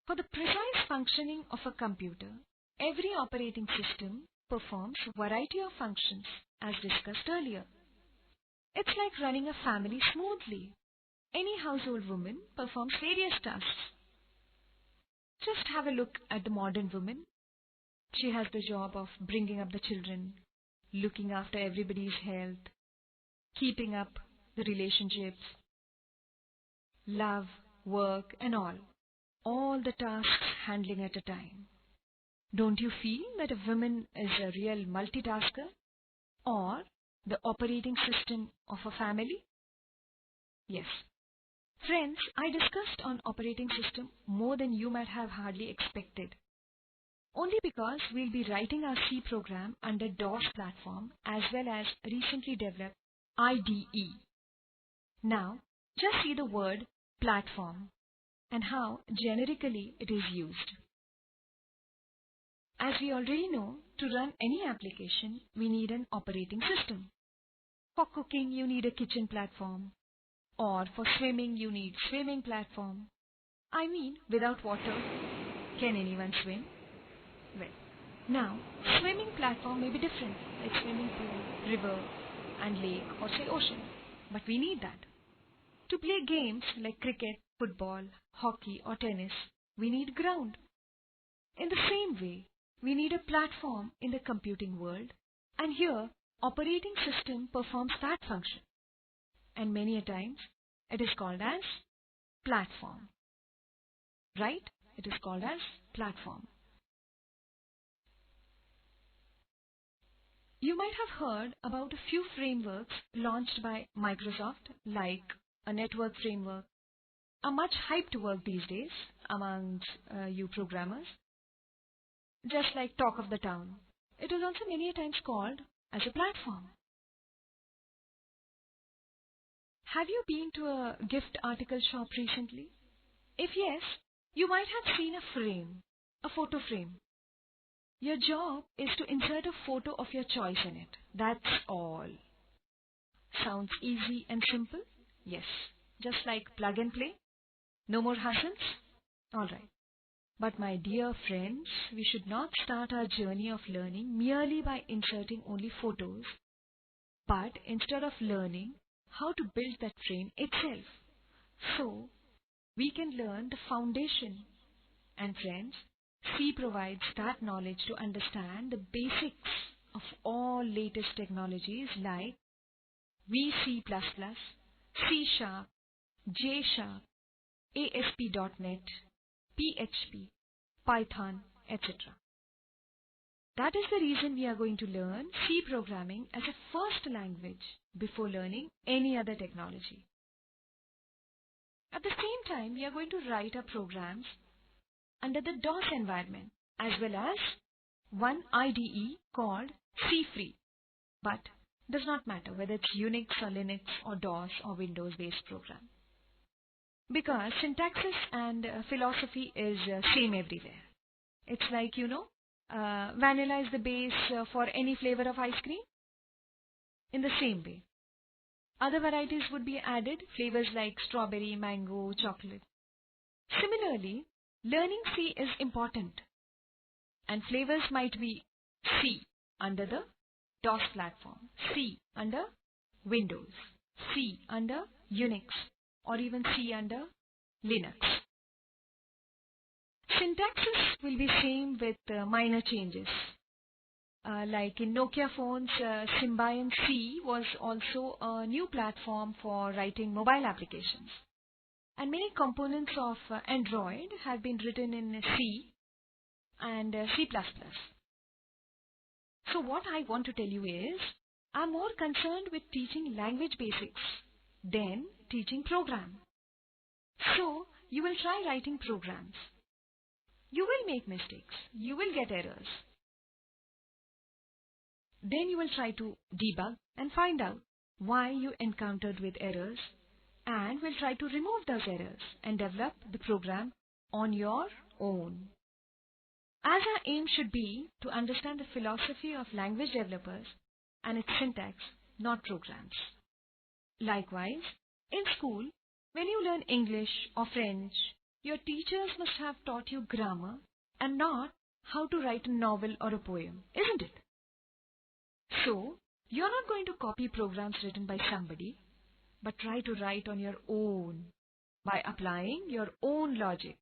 For the precise functioning of a computer, every operating system performs a variety of functions as discussed earlier. It's like running a family smoothly. Any household woman performs various tasks. Just have a look at the modern woman. She has the job of bringing up the children, looking after everybody's health, keeping up the relationships, love, work and all the tasks handling at a time. Don't you feel that a woman is a real multitasker or the operating system of a family? Yes. Friends, I discussed on operating system more than you might have hardly expected. Only because we'll be writing our C program under DOS platform as well as recently developed IDE. Now, just see the word platform and how generically it is used. As we already know, to run any application, we need an operating system. For cooking, you need a kitchen platform. Or for swimming, you need swimming platform. I mean, without water, can anyone swim? Well, now, swimming platform may be different, like swimming pool, river, and lake, or say ocean. But we need that. To play games like cricket, football, hockey, or tennis, we need ground. In the same way, we need a platform in the computing world, and here, operating system performs that function. And many a times, it is called as platform. Right? It is called as platform. You might have heard about a few frameworks launched by Microsoft, like a network framework, a much hyped work these days amongst you programmers, just like talk of the town. It is also many a times called as a platform. Have you been to a gift article shop recently? If yes, you might have seen a frame, a photo frame. Your job is to insert a photo of your choice in it. That's all. Sounds easy and simple? Yes. Just like plug and play? No more hassles? Alright. But my dear friends, we should not start our journey of learning merely by inserting only photos, but instead of learning how to build that frame itself. So, we can learn the foundation. And friends, C provides that knowledge to understand the basics of all latest technologies like VC++, C Sharp, J Sharp, ASP.NET, PHP, Python, etc. That is the reason we are going to learn C programming as a first language before learning any other technology. At the same time, we are going to write our programs under the DOS environment as well as one IDE called C Free. But does not matter whether it's Unix or Linux or DOS or Windows based program. Because syntaxes and philosophy is same everywhere. It's like, vanilla is the base for any flavor of ice cream. In the same way, other varieties would be added, flavors like strawberry, mango, chocolate. Similarly, learning C is important, and flavors might be C under the DOS platform, C under Windows, C under Unix, or even C under Linux. Syntaxes will be same with minor changes. Like in Nokia phones, Symbian C was also a new platform for writing mobile applications. And many components of Android have been written in C and C++. So what I want to tell you is, I'm more concerned with teaching language basics than teaching program. So you will try writing programs. You will make mistakes. You will get errors. Then you will try to debug and find out why you encountered with errors, and will try to remove those errors and develop the program on your own. As our aim should be to understand the philosophy of language developers and its syntax, not programs. Likewise, in school, when you learn English or French, your teachers must have taught you grammar and not how to write a novel or a poem, isn't it? So, you're not going to copy programs written by somebody, but try to write on your own by applying your own logic.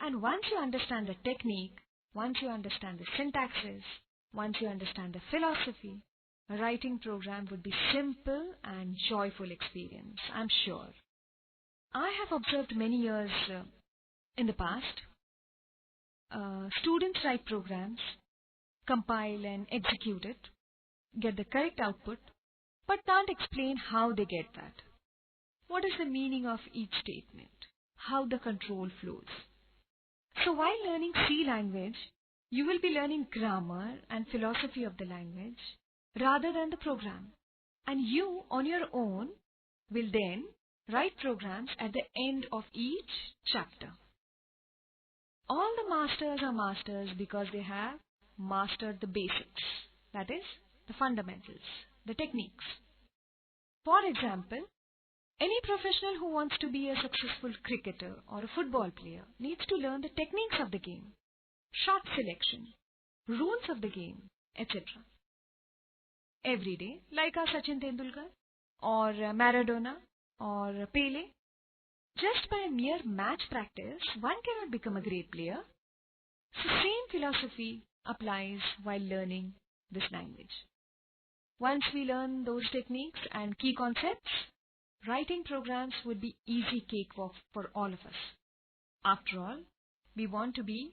And once you understand the technique, once you understand the syntaxes, once you understand the philosophy, a writing program would be simple and joyful experience, I'm sure. I have observed many years in the past, students write programs, compile and execute it, get the correct output, but can't explain how they get that. What is the meaning of each statement? How the control flows? So while learning C language, you will be learning grammar and philosophy of the language rather than the program. And you, on your own, will then write programs at the end of each chapter. All the masters are masters because they have mastered the basics, that is, the fundamentals, the techniques. For example, any professional who wants to be a successful cricketer or a football player needs to learn the techniques of the game, shot selection, rules of the game, etc. Every day, like our Sachin Tendulkar or Maradona or Pele, just by mere match practice, one cannot become a great player. So same philosophy applies while learning this language. Once we learn those techniques and key concepts, writing programs would be easy cakewalk for all of us. After all, we want to be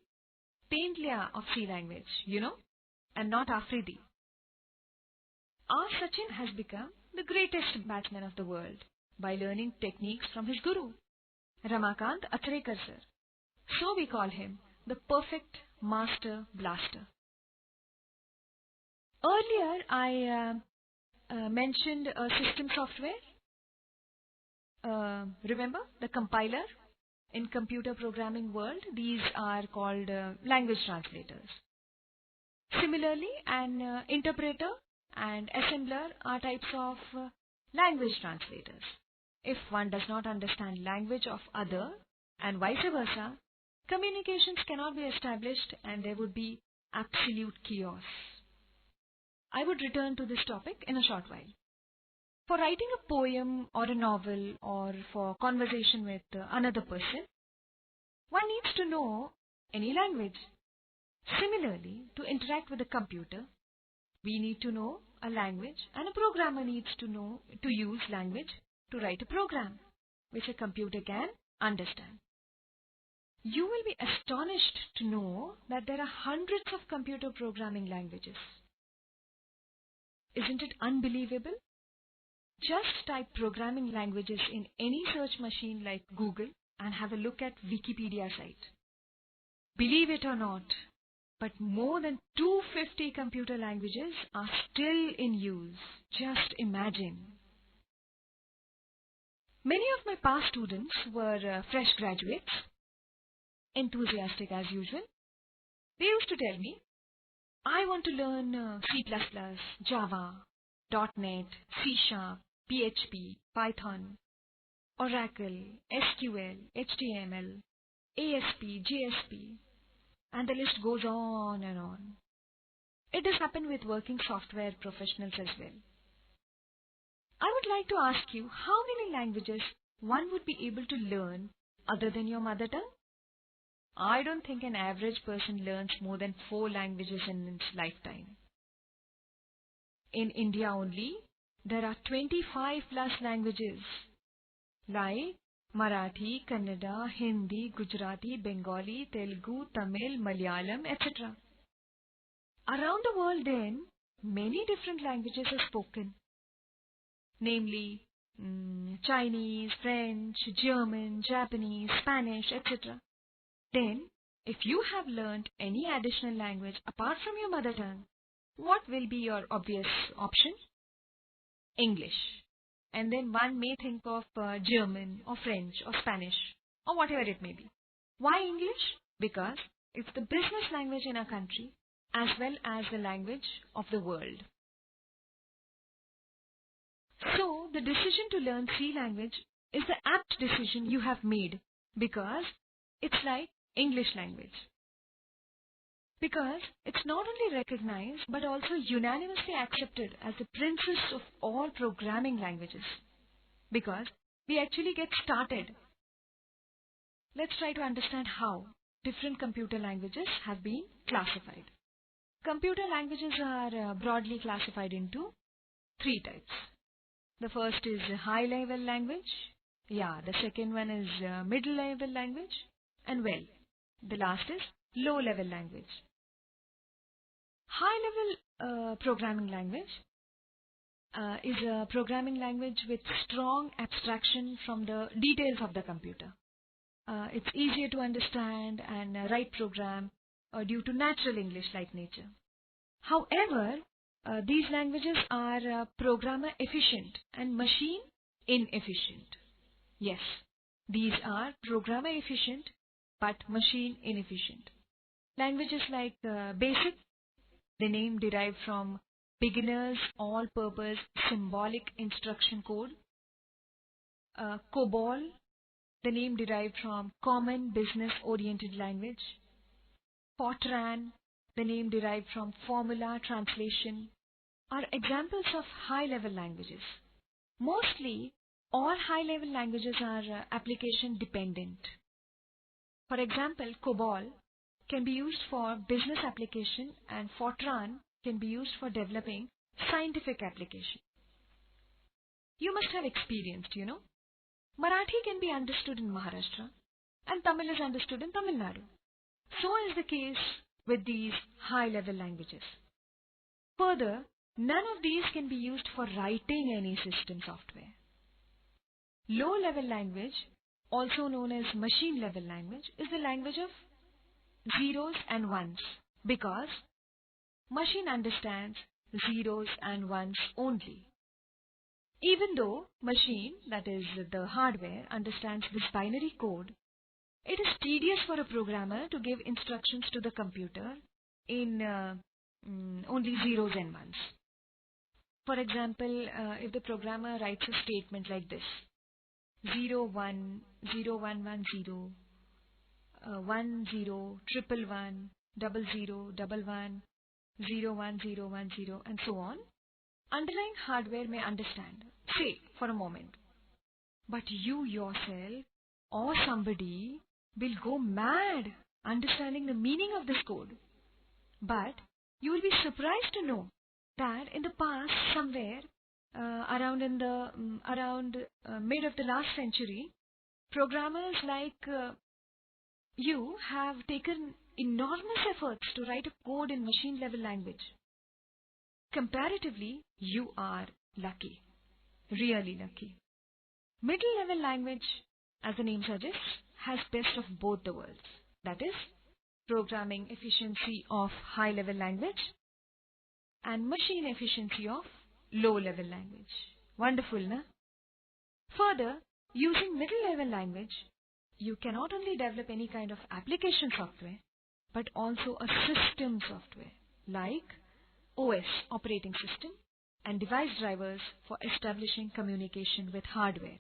Paintlia of C language, and not Afridi. Our Sachin has become the greatest batsman of the world by learning techniques from his guru, Ramakant Athrekar sir. So we call him the perfect master blaster. Earlier, I mentioned a system software. Remember the compiler? In computer programming world, these are called language translators. Similarly, an interpreter and assembler are types of language translators. If one does not understand language of other and vice versa, communications cannot be established and there would be absolute chaos. I would return to this topic in a short while. For writing a poem or a novel or for conversation with another person, one needs to know any language. Similarly, to interact with a computer, we need to know a language and a programmer needs to know to use language to write a program which a computer can understand. You will be astonished to know that there are hundreds of computer programming languages. Isn't it unbelievable? Just type programming languages in any search machine like Google and have a look at Wikipedia site. Believe it or not, but more than 250 computer languages are still in use. Just imagine. Many of my past students were fresh graduates, enthusiastic as usual. They used to tell me, I want to learn C++, Java, .NET, C#, PHP, Python, Oracle, SQL, HTML, ASP, JSP, and the list goes on and on. It does happen with working software professionals as well. I would like to ask you how many languages one would be able to learn other than your mother tongue? I don't think an average person learns more than 4 languages in its lifetime. In India only, there are 25 plus languages like Marathi, Kannada, Hindi, Gujarati, Bengali, Telugu, Tamil, Malayalam, etc. Around the world then, many different languages are spoken, namely Chinese, French, German, Japanese, Spanish, etc. Then, if you have learnt any additional language apart from your mother tongue, what will be your obvious option? English. And then one may think of German or French or Spanish or whatever it may be. Why English? Because it's the business language in our country as well as the language of the world. So, the decision to learn C language is the apt decision you have made because It's like English language. Because it's not only recognized but also unanimously accepted as the princess of all programming languages. Because we actually get started. Let's try to understand how different computer languages have been classified. Computer languages are broadly classified into three types. The first is high-level language. Yeah, the second one is middle-level language. And well, the last is low-level language. High-level programming language is a programming language with strong abstraction from the details of the computer. It's easier to understand and write program due to natural English-like nature. However, these languages are programmer efficient and machine inefficient. Yes, these are programmer efficient but machine inefficient. Languages like BASIC, the name derived from Beginner's All-Purpose Symbolic Instruction Code. COBOL, the name derived from Common Business Oriented Language. Fortran, the name derived from Formula Translation, are examples of high-level languages. Mostly, all high-level languages are application dependent. For example, COBOL can be used for business application and Fortran can be used for developing scientific application. You must have experienced, Marathi can be understood in Maharashtra and Tamil is understood in Tamil Nadu. So is the case with these high-level languages. Further, none of these can be used for writing any system software. Low-level language, also known as machine-level language, is the language of zeros and ones because machine understands zeros and ones only. Even though machine, that is the hardware, understands this binary code, it is tedious for a programmer to give instructions to the computer in only zeros and ones. For example, if the programmer writes a statement like this, 0, 1, 0, 1, 1, 0, 1, 0, 1, 1, 1, 0, 0, 1, 1, 0, 1, 0, 1, 0, and so on, underlying hardware may understand, say, for a moment. But you yourself or somebody will go mad understanding the meaning of this code. But you will be surprised to know that in the past, somewhere around mid of the last century, programmers like you have taken enormous efforts to write a code in machine-level language. Comparatively, you are lucky, really lucky. Middle-level language, as the name suggests, has best of both the worlds. That is, programming efficiency of high-level language and machine efficiency of low-level language. Wonderful, na? Further, using middle-level language, you can not only develop any kind of application software, but also a system software like OS, operating system, and device drivers for establishing communication with hardware.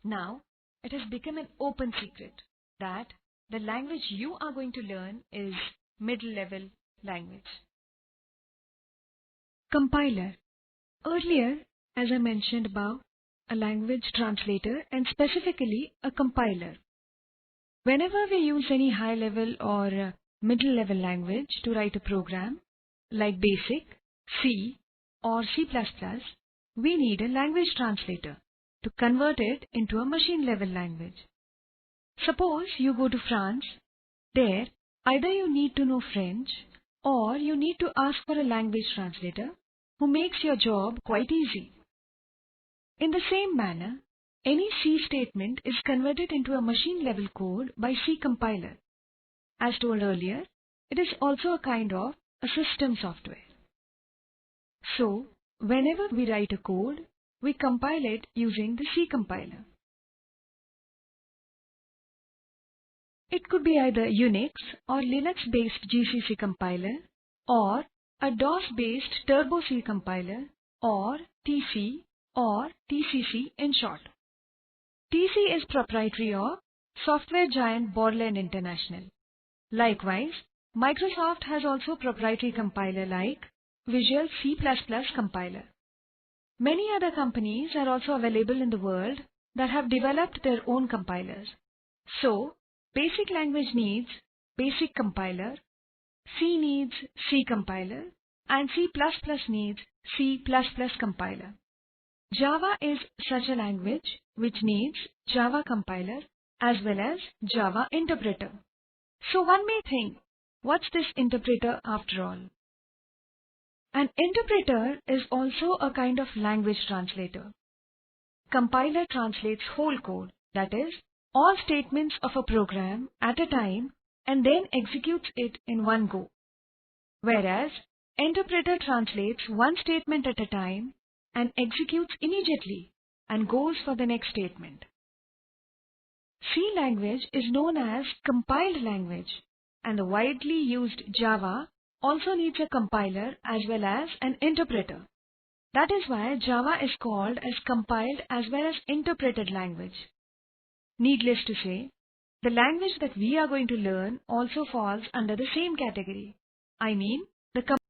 Now, it has become an open secret that the language you are going to learn is middle-level language. Compiler. Earlier, as I mentioned above, a language translator and specifically a compiler. Whenever we use any high-level or middle-level language to write a program, like BASIC, C, or C++, we need a language translator to convert it into a machine-level language. Suppose you go to France. There, either you need to know French or you need to ask for a language translator who makes your job quite easy. In the same manner, any C statement is converted into a machine-level code by C compiler. As told earlier, it is also a kind of a system software. So, whenever we write a code, we compile it using the C compiler. It could be either Unix or Linux-based GCC compiler or a DOS-based Turbo C compiler or TC or TCC in short. TC is proprietary of software giant Borland International. Likewise, Microsoft has also proprietary compiler like Visual C++ compiler. Many other companies are also available in the world that have developed their own compilers. So, basic language needs basic compiler, C needs C compiler, and C++ needs C++ compiler. Java is such a language which needs Java compiler as well as Java interpreter. So one may think, what's this interpreter after all? An interpreter is also a kind of language translator. Compiler translates whole code, that is, all statements of a program at a time and then executes it in one go. Whereas, interpreter translates one statement at a time and executes immediately and goes for the next statement. C language is known as compiled language, and the widely used Java also needs a compiler as well as an interpreter. That is why Java is called as compiled as well as interpreted language. Needless to say, the language that we are going to learn also falls under the same category. I mean, the